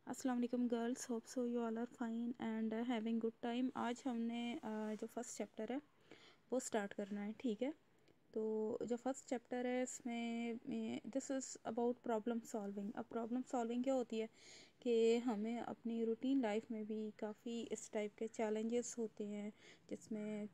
अस्सलाम वालेकुम girls, hope so you all are fine and having good time. आज हमने जो फर्स्ट चैप्टर है वो स्टार्ट करना है, ठीक है। तो जो फर्स्ट चैप्टर है इसमें this is about problem solving. अब प्रॉब्लम सॉल्विंग क्या होती है कि हमें अपनी रूटीन लाइफ में भी काफ़ी इस टाइप के चैलेंजेस होते हैं जिसमें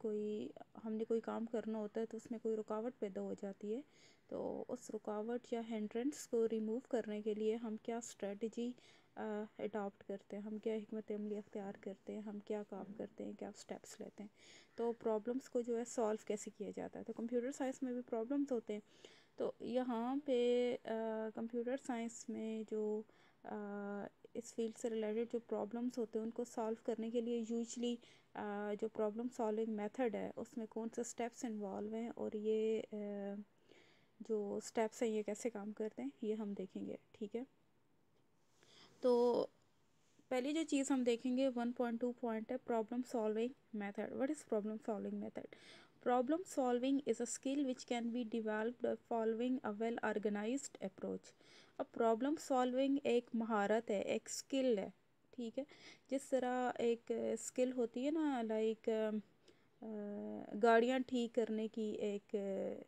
हमने कोई काम करना होता है तो उसमें कोई रुकावट पैदा हो जाती है। तो उस रुकावट या हिंड्रेंस को रिमूव करने के लिए हम क्या स्ट्रेटजी अडॉप्ट करते हैं, हम क्या हिकमत अमली अख्तियार करते हैं, हम क्या काम करते हैं, क्या स्टेप्स लेते हैं, तो प्रॉब्लम्स को जो है सॉल्व कैसे किया जाता है। तो कंप्यूटर साइंस में भी प्रॉब्लम्स होते हैं। तो यहाँ पे कंप्यूटर साइंस में जो इस फील्ड से रिलेटेड जो प्रॉब्लम्स होते हैं उनको सॉल्व करने के लिए यूजली जो प्रॉब्लम सॉल्विंग मेथड है उसमें कौन से स्टेप्स इन्वॉल्व हैं और ये जो स्टेप्स हैं ये कैसे काम करते हैं ये हम देखेंगे, ठीक है। तो पहली जो चीज़ हम देखेंगे 1.2 पॉइंट है problem solving method. What is problem solving method? Problem solving is a skill which can be developed following a well organised approach. अब प्रॉब्लम सॉल्विंग एक महारत है, एक स्किल है, ठीक है। जिस तरह एक स्किल होती है ना, लाइक गाड़ियाँ ठीक करने की एक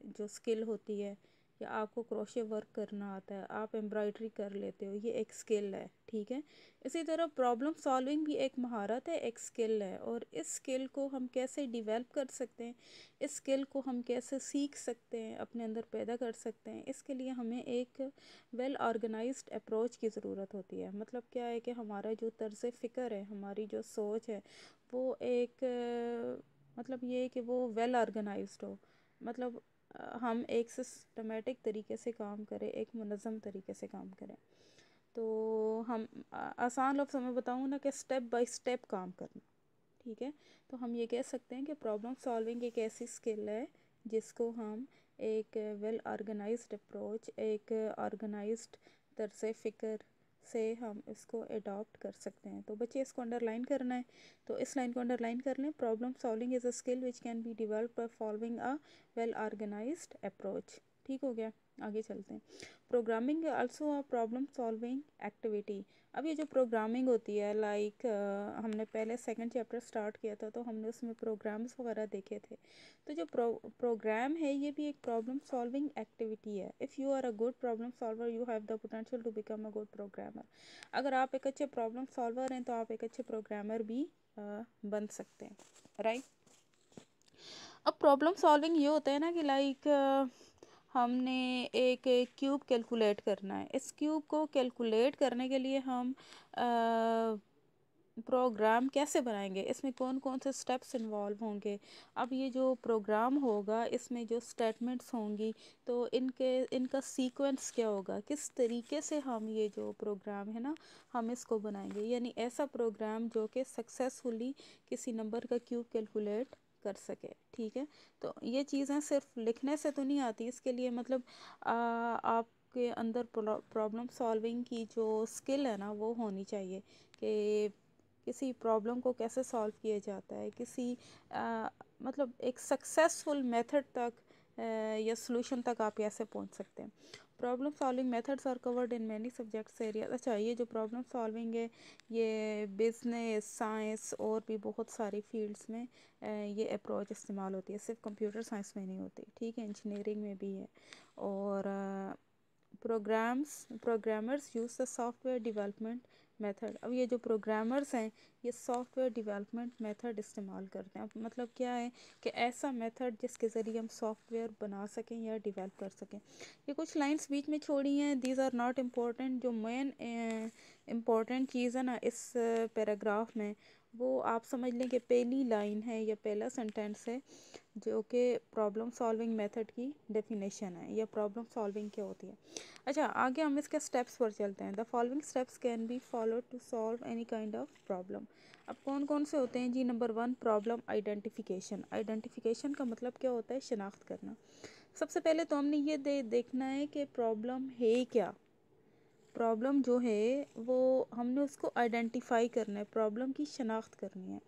जो स्किल होती है, या आपको क्रोशे वर्क करना आता है, आप एम्ब्रॉयडरी कर लेते हो, ये एक स्किल है, ठीक है। इसी तरह प्रॉब्लम सॉल्विंग भी एक महारत है, एक स्किल है। और इस स्किल को हम कैसे डिवेल्प कर सकते हैं, इस स्किल को हम कैसे सीख सकते हैं, अपने अंदर पैदा कर सकते हैं, इसके लिए हमें एक वेल ऑर्गेनाइज्ड अप्रोच की ज़रूरत होती है। मतलब क्या है कि हमारा जो तर्ज़ फ़िक्र है, हमारी जो सोच है, वो एक मतलब ये है कि वो वेल ऑर्गेनाइज्ड हो। मतलब हम एक सिस्टमेटिक तरीके से काम करें, एक मुनज़्ज़म तरीके से काम करें। तो हम आसान लफ्ज़ों में बताऊँ ना कि स्टेप बाय स्टेप काम करना, ठीक है। तो हम ये कह सकते हैं कि प्रॉब्लम सॉल्विंग एक ऐसी स्किल है जिसको हम एक वेल ऑर्गेनाइज्ड अप्रोच, एक ऑर्गेनाइज्ड तर्ज़ फ़िक्र से हम इसको अडॉप्ट कर सकते हैं। तो बच्चे इसको अंडरलाइन करना है, तो इस लाइन को अंडरलाइन कर लें। Problem solving is a skill which can be develop by following a well organised approach. ठीक हो गया, आगे चलते हैं। Programming also a problem solving activity. अब ये जो प्रोग्रामिंग होती है, लाइक हमने पहले सेकंड चैप्टर स्टार्ट किया था तो हमने उसमें प्रोग्राम्स वगैरह देखे थे। तो जो प्रोग्राम है ये भी एक प्रॉब्लम सॉल्विंग एक्टिविटी है। If you are a good problem solver you have the potential to become a good programmer. अगर आप एक अच्छे प्रॉब्लम सॉल्वर हैं तो आप एक अच्छे प्रोग्रामर भी बन सकते हैं, राइट। अब प्रॉब्लम सॉल्विंग ये होता है ना कि लाइक हमने एक क्यूब कैलकुलेट करना है। इस क्यूब को कैलकुलेट करने के लिए हम प्रोग्राम कैसे बनाएंगे, इसमें कौन कौन से स्टेप्स इन्वॉल्व होंगे। अब ये जो प्रोग्राम होगा इसमें जो स्टेटमेंट्स होंगी तो इनका सीक्वेंस क्या होगा, किस तरीके से हम ये जो प्रोग्राम है ना हम इसको बनाएंगे। यानी ऐसा प्रोग्राम जो कि सक्सेसफुली किसी नंबर का क्यूब कैलकुलेट कर सके, ठीक है। तो ये चीज़ें सिर्फ लिखने से तो नहीं आती, इसके लिए मतलब आपके अंदर प्रॉब्लम सॉल्विंग की जो स्किल है ना वो होनी चाहिए कि किसी प्रॉब्लम को कैसे सॉल्व किया जाता है, मतलब एक सक्सेसफुल मेथड तक या सॉल्यूशन तक आप कैसे पहुंच सकते हैं। Problem solving methods are covered in many subjects area. अच्छा, ये जो प्रॉब्लम सॉल्विंग है ये बिजनेस, साइंस और भी बहुत सारी फील्ड्स में ये अप्रोच इस्तेमाल होती है, सिर्फ कंप्यूटर साइंस में नहीं होती, ठीक है। इंजीनियरिंग में भी है। और programmers use the software development method. अब ये जो प्रोग्रामर्स हैं ये सॉफ्टवेयर डेवलपमेंट मेथड इस्तेमाल करते हैं। अब मतलब क्या है कि ऐसा मेथड जिसके ज़रिए हम सॉफ्टवेयर बना सकें या डेवलप कर सकें। ये कुछ लाइंस बीच में छोड़ी हैं, दीज आर नॉट इम्पोर्टेंट। जो मेन इम्पोर्टेंट चीज़ है ना इस पैराग्राफ में वो आप समझ लें कि पहली लाइन है या पहला सेंटेंस है जो कि प्रॉब्लम सॉल्विंग मेथड की डेफिनेशन है या प्रॉब्लम सॉल्विंग क्या होती है। अच्छा, आगे हम इसके स्टेप्स पर चलते हैं। The following steps can be followed to solve any kind of problem. अब कौन कौन से होते हैं जी? Number 1, problem identification. आइडेंटिफिकेशन का मतलब क्या होता है? शनाख्त करना। सबसे पहले तो हमने ये देखना है कि प्रॉब्लम है क्या। प्रॉब्लम जो है वो हमने उसको आइडेंटिफाई करना है, प्रॉब्लम की शनाख्त करनी है।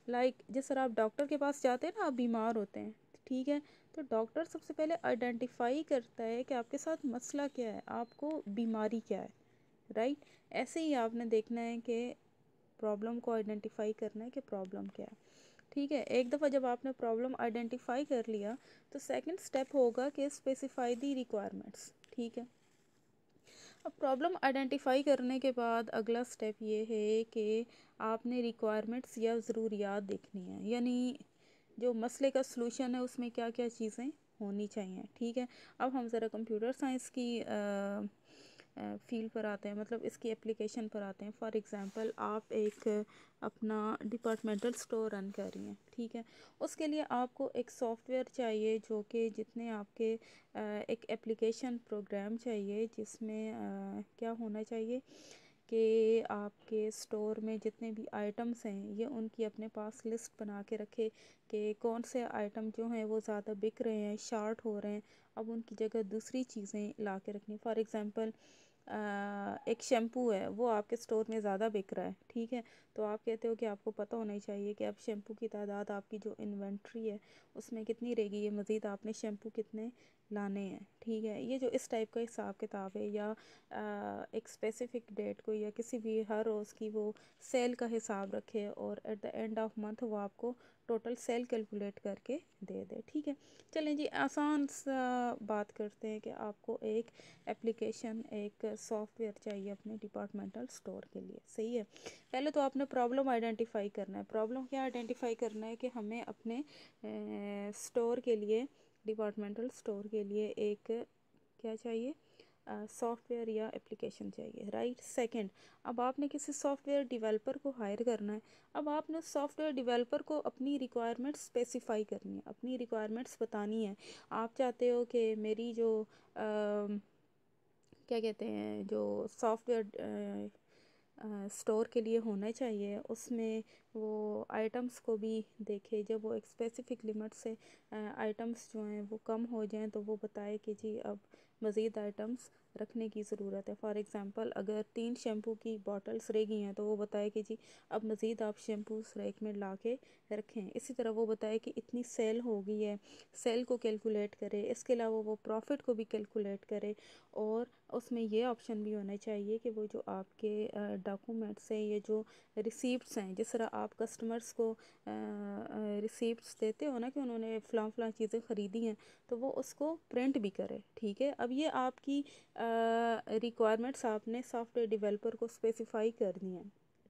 लाइक जिस तरह आप डॉक्टर के पास जाते हैं ना, आप बीमार होते हैं, ठीक है। तो डॉक्टर सबसे पहले आइडेंटिफाई करता है कि आपके साथ मसला क्या है, आपको बीमारी क्या है, राइट। ऐसे ही आपने देखना है कि प्रॉब्लम को आइडेंटिफाई करना है कि प्रॉब्लम क्या है, ठीक है। एक दफ़ा जब आपने प्रॉब्लम आइडेंटिफाई कर लिया तो सेकंड स्टेप होगा कि स्पेसिफाई दी रिक्वायरमेंट्स, ठीक है। अब प्रॉब्लम आइडेंटिफाई करने के बाद अगला स्टेप ये है कि आपने रिक्वायरमेंट्स या ज़रूरियात देखनी है, यानी जो मसले का सलूशन है उसमें क्या क्या चीज़ें होनी चाहिए, ठीक है। अब हम ज़रा कंप्यूटर साइंस की फील्ड पर आते हैं, मतलब इसकी एप्लीकेशन पर आते हैं। फॉर एग्ज़ाम्पल आप एक अपना डिपार्टमेंटल स्टोर रन कर रही हैं, ठीक है। उसके लिए आपको एक सॉफ्टवेयर चाहिए जो कि जितने आपके एक एप्लीकेशन प्रोग्राम चाहिए जिसमें क्या होना चाहिए कि आपके स्टोर में जितने भी आइटम्स हैं ये उनकी अपने पास लिस्ट बना के रखे कि कौन से आइटम जो हैं वो ज़्यादा बिक रहे हैं, शार्ट हो रहे हैं, अब उनकी जगह दूसरी चीज़ें ला के रखनी। फॉर एग्ज़ाम्पल एक शैम्पू है वो आपके स्टोर में ज़्यादा बिक रहा है, ठीक है। तो आप कहते हो कि आपको पता होना ही चाहिए कि अब शैम्पू की तादाद आपकी जो इन्वेंट्री है उसमें कितनी रहेगी, ये मज़ीद आपने शैम्पू कितने लाने हैं, ठीक है। ये जो इस टाइप का हिसाब किताब है, या एक स्पेसिफ़िक डेट को या किसी भी हर रोज़ की वो सेल का हिसाब रखे और at the end of month वो आपको टोटल सेल कैलकुलेट करके दे दे, ठीक है। चलें जी, आसान सा बात करते हैं कि आपको एक एप्लीकेशन, एक सॉफ्टवेयर चाहिए अपने डिपार्टमेंटल स्टोर के लिए, सही है। पहले तो आपने प्रॉब्लम आइडेंटिफाई करना है। प्रॉब्लम क्या आइडेंटिफाई करना है कि हमें अपने स्टोर के लिए, डिपार्टमेंटल स्टोर के लिए एक क्या चाहिए, सॉफ्टवेयर या एप्लीकेशन चाहिए, राइट। सेकंड, अब आपने किसी सॉफ्टवेयर डेवलपर को हायर करना है। अब आपने उस सॉफ्टवेयर डेवलपर को अपनी रिक्वायरमेंट्स स्पेसिफाई करनी है, अपनी रिक्वायरमेंट्स बतानी है। आप चाहते हो कि मेरी जो क्या कहते हैं, जो सॉफ्टवेयर स्टोर के लिए होना चाहिए उसमें वो आइटम्स को भी देखे, जब वो एक स्पेसिफ़िक लिमिट से आइटम्स जो हैं वो कम हो जाएं तो वो बताए कि जी अब मज़ीद आइटम्स रखने की ज़रूरत है। फॉर एग्ज़ाम्पल अगर 3 शैम्पू की बॉटल्स रह गई हैं तो वो बताए कि जी अब मज़ीद आप शैम्पूस रैक में ला के रखें। इसी तरह वो बताए कि इतनी सेल हो गई है, सेल को कैलकुलेट करे। इसके अलावा वो प्रॉफिट को भी कैलकुलेट करे, और उसमें ये ऑप्शन भी होना चाहिए कि वो जो आपके डॉक्यूमेंट्स हैं, ये जो रिसीप्ट्स हैं, जिस तरह आप कस्टमर्स को रिसीप्ट्स देते हो ना कि उन्होंने फ़लाँ फ़लाँ चीज़ें ख़रीदी हैं, तो वो उसको प्रिंट भी करे, ठीक है। अब ये आपकी रिक्वायरमेंट्स आपने सॉफ्टवेयर डेवलपर को स्पेसिफाई करनी है,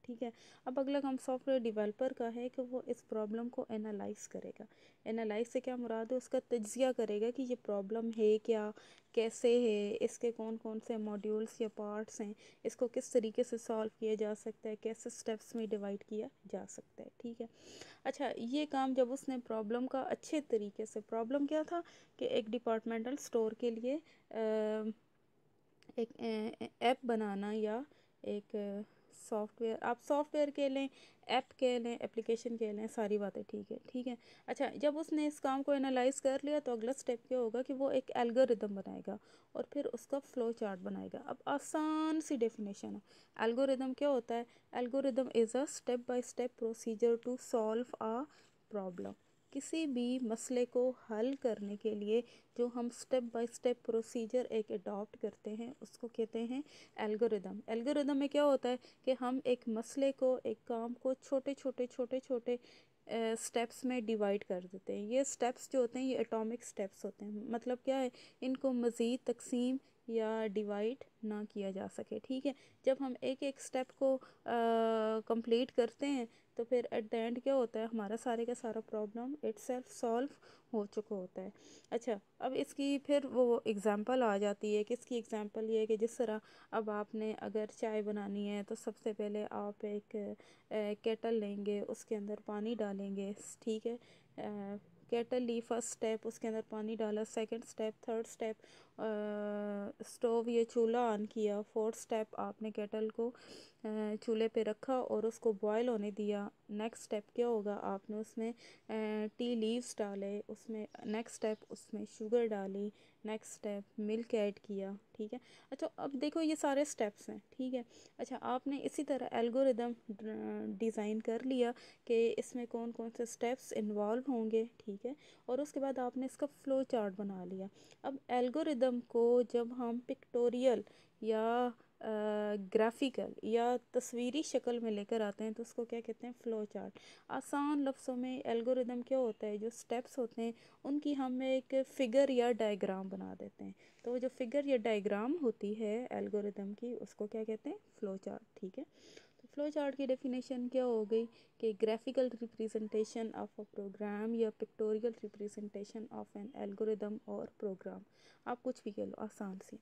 ठीक है। अब अगला काम सॉफ्टवेयर डेवलपर का है कि वो इस प्रॉब्लम को एनालाइज करेगा। एनालाइज से क्या मुराद है, उसका तज्ज़िया करेगा कि ये प्रॉब्लम है क्या, कैसे है, इसके कौन कौन से मॉड्यूल्स या पार्ट्स हैं, इसको किस तरीके से सॉल्व किया जा सकता है, कैसे स्टेप्स में डिवाइड किया जा सकता है, ठीक है। अच्छा, ये काम जब उसने प्रॉब्लम का अच्छे तरीके से, प्रॉब्लम क्या था कि एक डिपार्टमेंटल स्टोर के लिए एक ऐप बनाना, या एक सॉफ्टवेयर, आप सॉफ्टवेयर कह लें, ऐप कह लें, एप्लीकेशन कह लें, सारी बातें ठीक है, ठीक है। अच्छा, जब उसने इस काम को एनालाइज कर लिया तो अगला स्टेप क्या होगा कि वो एक एल्गोरिदम बनाएगा और फिर उसका फ़्लो चार्ट बनाएगा। अब आसान सी डेफिनेशन है, एल्गोरिदम क्या होता है। Algorithm is a step by step procedure to solve a problem. किसी भी मसले को हल करने के लिए जो हम स्टेप बाय स्टेप प्रोसीजर एक अडॉप्ट करते हैं उसको कहते हैं एल्गोरिदम। एल्गोरिदम में क्या होता है कि हम एक मसले को, एक काम को छोटे छोटे छोटे छोटे स्टेप्स में डिवाइड कर देते हैं। ये स्टेप्स जो होते हैं ये एटॉमिक स्टेप्स होते हैं। मतलब क्या है, इनको मज़ीद तकसीम या डिवाइड ना किया जा सके, ठीक है। जब हम एक एक स्टेप को कंप्लीट करते हैं तो फिर एट द एंड क्या होता है, हमारा सारे का सारा प्रॉब्लम इटसेल्फ सॉल्व हो चुका होता है। अच्छा, अब इसकी फिर वो एग्ज़ाम्पल आ जाती है कि इसकी एग्ज़ाम्पल ये है कि जिस तरह अब आपने अगर चाय बनानी है तो सबसे पहले आप एक केटल लेंगे, उसके अंदर पानी डालेंगे, ठीक है। केटल ली फर्स्ट स्टेप, उसके अंदर पानी डाला, second step, third step stove या चूल्हा ऑन किया, फोर्थ स्टेप आपने केटल को चूल्हे पे रखा और उसको बॉयल होने दिया। नेक्स्ट स्टेप क्या होगा, आपने उसमें टी लीव्स डाले, उसमें नेक्स्ट स्टेप उसमें शुगर डाली, नेक्स्ट स्टेप मिल्क ऐड किया, ठीक है। अच्छा, अब देखो ये सारे स्टेप्स हैं, ठीक है। अच्छा, आपने इसी तरह एल्गोरिदम डिज़ाइन कर लिया कि इसमें कौन कौन से स्टेप्स इन्वॉल्व होंगे, ठीक है। और उसके बाद आपने इसका फ़्लो चार्ट बना लिया। अब एल्गोरिदम को जब हम पिक्टोरियल या ग्राफिकल या तस्वीरी शक्ल में लेकर आते हैं तो उसको क्या कहते हैं, फ़्लो चार्ट। आसान लफ्ज़ों में एल्गोरिदम क्या होता है, जो स्टेप्स होते हैं उनकी हम एक फ़िगर या डायग्राम बना देते हैं। तो वो जो फ़िगर या डायग्राम होती है एल्गोरिदम की, उसको क्या कहते हैं, फ़्लो चार्ट। ठीक है, तो फ्लो चार्ट की डेफिनेशन क्या हो गई कि graphical representation of a program या pictorial representation of an algorithm और प्रोग्राम। आप कुछ भी कह लो आसान सी।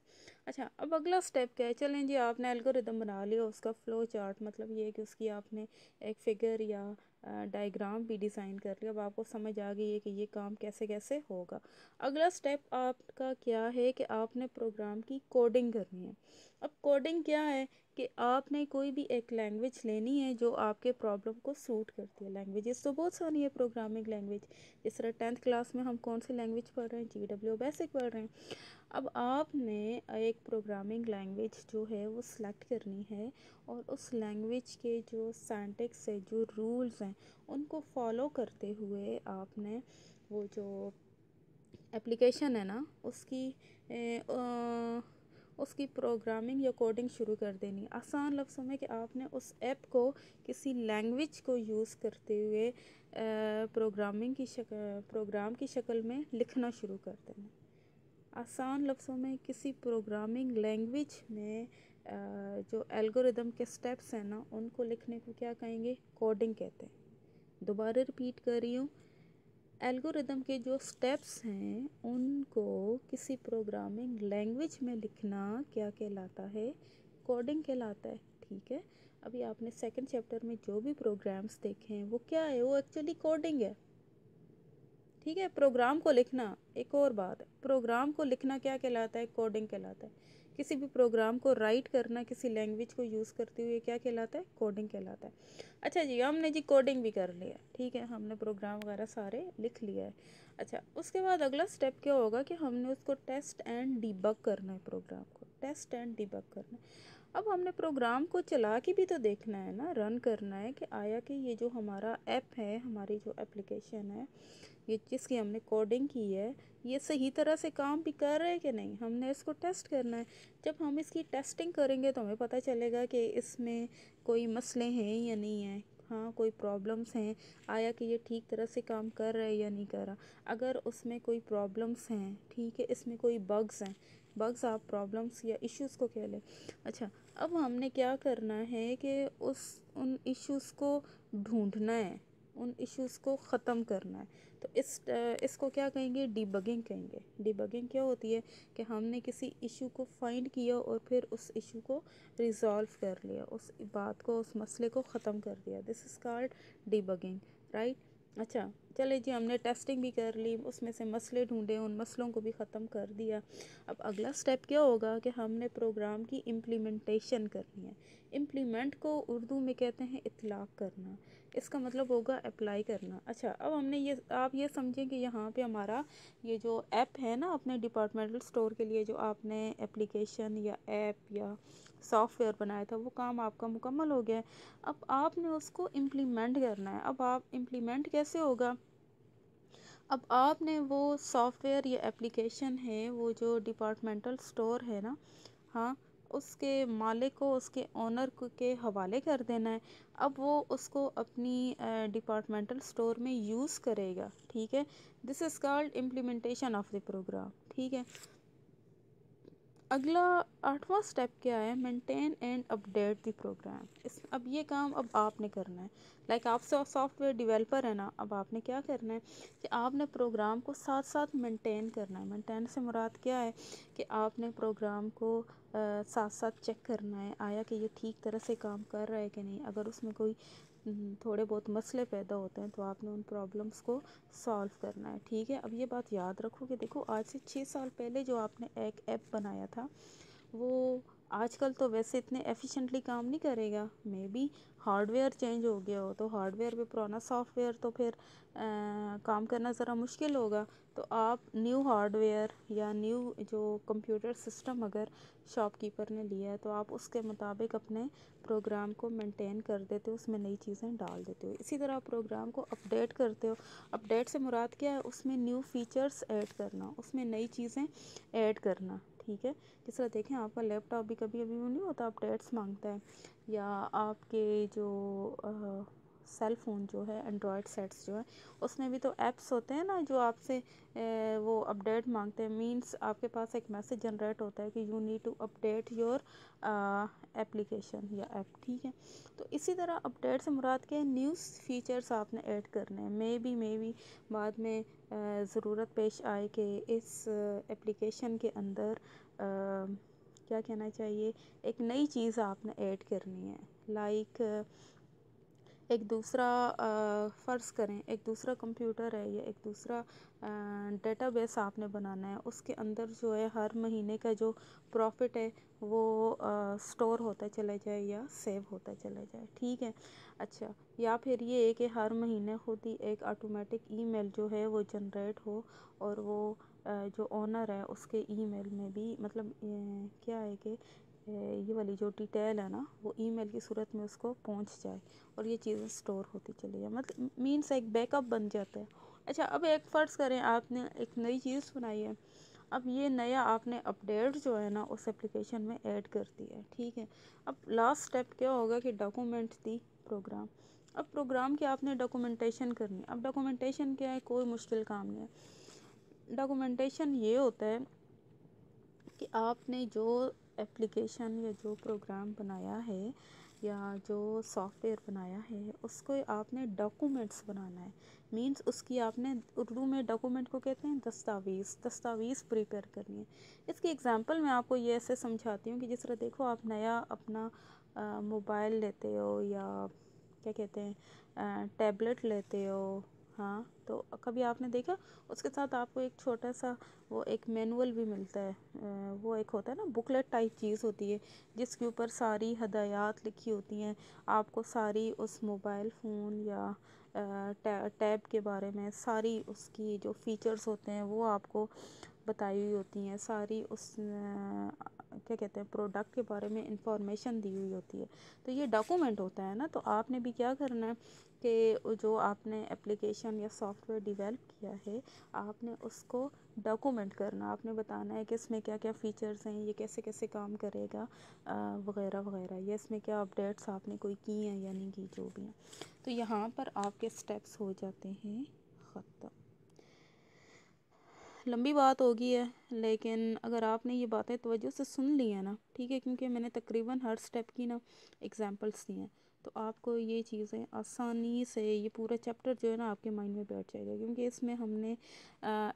अच्छा, अब अगला स्टेप क्या है, चलें जी, आपने एल्गोरिदम बना लिया, उसका फ्लो चार्ट मतलब ये है कि उसकी आपने एक फ़िगर या डायग्राम भी डिज़ाइन कर लिया। अब आपको समझ आ गई है कि ये काम कैसे कैसे होगा। अगला स्टेप आपका क्या है कि आपने प्रोग्राम की कोडिंग करनी है। अब कोडिंग क्या है कि आपने कोई भी एक लैंग्वेज लेनी है जो आपके प्रॉब्लम को सूट करती है। लैंग्वेजेस तो बहुत सारी है प्रोग्रामिंग लैंग्वेज, जिस तरह 10th क्लास में हम कौन सी लैंग्वेज पढ़ रहे हैं, GW बेसिक पढ़ रहे हैं। अब आपने एक प्रोग्रामिंग लैंग्वेज जो है वो सिलेक्ट करनी है और उस लैंग्वेज के जो सिंटैक्स है, जो रूल्स हैं, उनको फॉलो करते हुए आपने वो जो एप्लीकेशन है ना उसकी प्रोग्रामिंग या कोडिंग शुरू कर देनी। आसान लफ्ज़ों में कि आपने उस ऐप को किसी लैंग्वेज को यूज़ करते हुए प्रोग्राम की शक्ल में लिखना शुरू कर देना। आसान लफ्ज़ों में किसी प्रोग्रामिंग लैंग्वेज में जो एल्गोरिदम के स्टेप्स हैं ना, उनको लिखने को क्या कहेंगे, कोडिंग कहते हैं। दोबारा रिपीट कर रही हूँ, एल्गोरिदम के जो स्टेप्स हैं उनको किसी प्रोग्रामिंग लैंग्वेज में लिखना क्या कहलाता है, कोडिंग कहलाता है। ठीक है, अभी आपने सेकंड चैप्टर में जो भी प्रोग्राम्स देखे हैं वो क्या है, वो एक्चुअली कोडिंग है। ठीक है, प्रोग्राम को लिखना एक और बात है, प्रोग्राम को लिखना क्या कहलाता है, कोडिंग कहलाता है। किसी भी प्रोग्राम को राइट करना किसी लैंग्वेज को यूज़ करते हुए क्या कहलाता है, कोडिंग कहलाता है। अच्छा जी, हमने जी कोडिंग भी कर लिया, ठीक है, हमने प्रोग्राम वगैरह सारे लिख लिया है। अच्छा, उसके बाद अगला स्टेप क्या होगा कि हमने उसको टेस्ट एंड डिबग करना है, प्रोग्राम को टेस्ट एंड डिबग करना है। अब हमने प्रोग्राम को चला के भी तो देखना है ना, रन करना है कि आया कि ये जो हमारा ऐप है, हमारी जो एप्लीकेशन है, ये जिसकी हमने कोडिंग की है, ये सही तरह से काम भी कर रहे हैं कि नहीं, हमने इसको टेस्ट करना है। जब हम इसकी टेस्टिंग करेंगे तो हमें पता चलेगा कि इसमें कोई मसले हैं या नहीं है, हाँ कोई प्रॉब्लम्स हैं, आया कि ये ठीक तरह से काम कर रहा है या नहीं कर रहा। अगर उसमें कोई प्रॉब्लम्स हैं, ठीक है, इसमें कोई बग्स हैं, बग्स आप प्रॉब्लम्स या इश्यूज़ को कह लें। अच्छा, अब हमने क्या करना है कि उन इश्यूज़ को ढूंढना है, उन इश्यूज़ को ख़त्म करना है। तो इसको क्या कहेंगे, डिबगिंग कहेंगे। डिबगिंग क्या होती है कि हमने किसी इशू को फाइंड किया और फिर उस इशू को रिजॉल्व कर लिया, उस बात को, उस मसले को ख़त्म कर दिया। This is called debugging, right. अच्छा, चले जी, हमने टेस्टिंग भी कर ली, उसमें से मसले ढूंढे, उन मसलों को भी ख़त्म कर दिया। अब अगला स्टेप क्या होगा कि हमने प्रोग्राम की इम्प्लीमेंटेशन करनी है। इम्प्लीमेंट को उर्दू में कहते हैं इतलाक़ करना, इसका मतलब होगा अप्लाई करना। अच्छा, अब हमने ये, आप ये समझें कि यहाँ पे हमारा ये जो ऐप है ना, अपने डिपार्टमेंटल स्टोर के लिए जो आपने एप्लीकेशन या ऐप या सॉफ्टवेयर बनाया था, वो काम आपका मुकम्मल हो गया है। अब आपने उसको इम्प्लीमेंट करना है। अब आप इम्प्लीमेंट कैसे होगा, अब आपने वो सॉफ्टवेयर या एप्लीकेशन है, वो जो डिपार्टमेंटल स्टोर है ना, हाँ, उसके मालिक को, उसके ओनर के हवाले कर देना है। अब वो उसको अपनी डिपार्टमेंटल स्टोर में यूज़ करेगा। ठीक है, this is called implementation of the program. ठीक है, अगला 8वां स्टेप क्या है, maintain and update the program. अब ये काम अब आपने करना है। लाइक आप सॉफ्टवेयर डेवलपर है ना, अब आपने क्या करना है कि आपने प्रोग्राम को साथ साथ मेंटेन करना है। मेंटेन से मुराद क्या है कि आपने प्रोग्राम को साथ साथ चेक करना है, आया कि ये ठीक तरह से काम कर रहा है कि नहीं। अगर उसमें कोई थोड़े बहुत मसले पैदा होते हैं तो आपने उन प्रॉब्लम्स को सॉल्व करना है। ठीक है, अब ये बात याद रखो कि देखो, आज से 6 साल पहले जो आपने एक ऐप बनाया था, वो आजकल तो वैसे इतने एफिशिएंटली काम नहीं करेगा। मे बी हार्डवेयर चेंज हो गया हो, तो हार्डवेयर पे पुराना सॉफ्टवेयर तो फिर काम करना ज़रा मुश्किल होगा। तो आप न्यू हार्डवेयर या न्यू जो कंप्यूटर सिस्टम अगर शॉपकीपर ने लिया है, तो आप उसके मुताबिक अपने प्रोग्राम को मेंटेन कर देते हो, उसमें नई चीज़ें डाल देते हो। इसी तरह प्रोग्राम को अपडेट करते हो। अपडेट से मुराद क्या है, उसमें न्यू फीचर्स ऐड करना, उसमें नई चीज़ें ऐड करना। ठीक है। जिस तरह देखें आपका लैपटॉप भी कभी कभी वो नहीं होता, अपडेट्स मांगता है, या आपके जो सेल फ़ोन जो है, एंड्रॉयड सेट्स जो है, उसमें भी तो ऐप्स होते हैं ना जो आपसे वो अपडेट मांगते हैं। मींस आपके पास एक मैसेज जनरेट होता है कि you need to update your application या ऐप, ठीक है। तो इसी तरह अपडेट से मुराद के न्यूज़ फीचर्स आपने ऐड करने हैं। मे बी बाद में ज़रूरत पेश आए कि इस एप्लीकेशन के अंदर क्या कहना चाहिए, एक नई चीज़ आपने ऐड करनी है। लाइक एक दूसरा फ़र्ज़ करें एक दूसरा कंप्यूटर है या एक दूसरा डेटाबेस आपने बनाना है, उसके अंदर जो है हर महीने का जो प्रॉफिट है वो स्टोर होता चला जाए या सेव होता चला जाए, ठीक है। अच्छा, या फिर ये है कि हर महीने खुद ही एक ऑटोमेटिक ईमेल जो है वो जनरेट हो, और वो जो ओनर है उसके ईमेल में भी मतलब क्या है कि ये वाली जो डिटेल है ना वो ईमेल की सूरत में उसको पहुंच जाए और ये चीज़ें स्टोर होती चली जाए, मतलब मीन्स एक बैकअप बन जाता है। अच्छा, अब एक फ़र्ज़ करें आपने एक नई चीज़ बनाई है, अब ये नया आपने अपडेट जो है ना उस एप्लीकेशन में ऐड कर दिया है, ठीक है। अब लास्ट स्टेप क्या होगा कि डॉक्यूमेंट दी प्रोग्राम। अब प्रोग्राम की आपने डॉक्यूमेंटेशन करनी है। अब डॉक्यूमेंटेशन क्या है, कोई मुश्किल काम नहीं है। डॉक्यूमेंटेशन ये होता है कि आपने जो एप्लीकेशन या जो प्रोग्राम बनाया है या जो सॉफ्टवेयर बनाया है उसको आपने डॉक्यूमेंट्स बनाना है। मींस उसकी आपने, उर्दू में डॉक्यूमेंट को कहते हैं दस्तावेज़ प्रिपेयर करनी है। इसकी एग्जांपल मैं आपको ये ऐसे समझाती हूँ कि जिस तरह देखो आप नया अपना मोबाइल लेते हो या क्या कहते हैं टैबलेट लेते हो, हाँ, तो कभी आपने देखा उसके साथ आपको एक छोटा सा वो एक मैनुअल भी मिलता है, वो एक होता है ना बुकलेट टाइप चीज़ होती है जिसके ऊपर सारी हदायत लिखी होती हैं, आपको सारी उस मोबाइल फ़ोन या टैब के बारे में सारी उसकी जो फ़ीचर्स होते हैं वो आपको बताई हुई होती हैं, सारी उस क्या कहते हैं प्रोडक्ट के बारे में इंफॉर्मेशन दी हुई होती है। तो ये डॉक्यूमेंट होता है ना, तो आपने भी क्या करना है कि जो आपने एप्लीकेशन या सॉफ्टवेयर डेवलप किया है आपने उसको डॉक्यूमेंट करना, आपने बताना है कि इसमें क्या क्या फ़ीचर्स हैं, ये कैसे कैसे काम करेगा वगैरह वगैरह, या इसमें क्या अपडेट्स आपने कोई की हैं या नहीं की, जो भी हैं। तो यहाँ पर आपके स्टेप्स हो जाते हैं ख़त्म। लंबी बात होगी है, लेकिन अगर आपने ये बातें तवज्जो से सुन ली है ना, ठीक है, क्योंकि मैंने तकरीबन हर स्टेप की ना एग्जांपल्स दी हैं, तो आपको ये चीज़ें आसानी से ये पूरा चैप्टर जो है ना आपके माइंड में बैठ जाएगा, क्योंकि इसमें हमने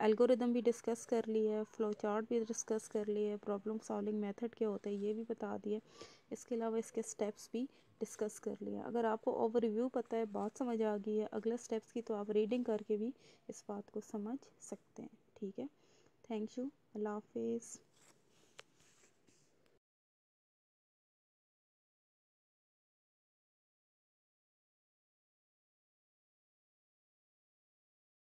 एल्गोरिदम भी डिस्कस कर लिया है, फ़्लो चार्ट भी डिस्कस कर लिए है, प्रॉब्लम सॉल्विंग मेथड क्या होता है ये भी बता दिया, इसके अलावा इसके स्टेप्स भी डिस्कस कर लिया। अगर आपको ओवरव्यू पता है, बात समझ आ गई है अगले स्टेप्स की, तो आप रीडिंग करके भी इस बात को समझ सकते हैं, ठीक है। Thank you. अल्लाह हाफिज़।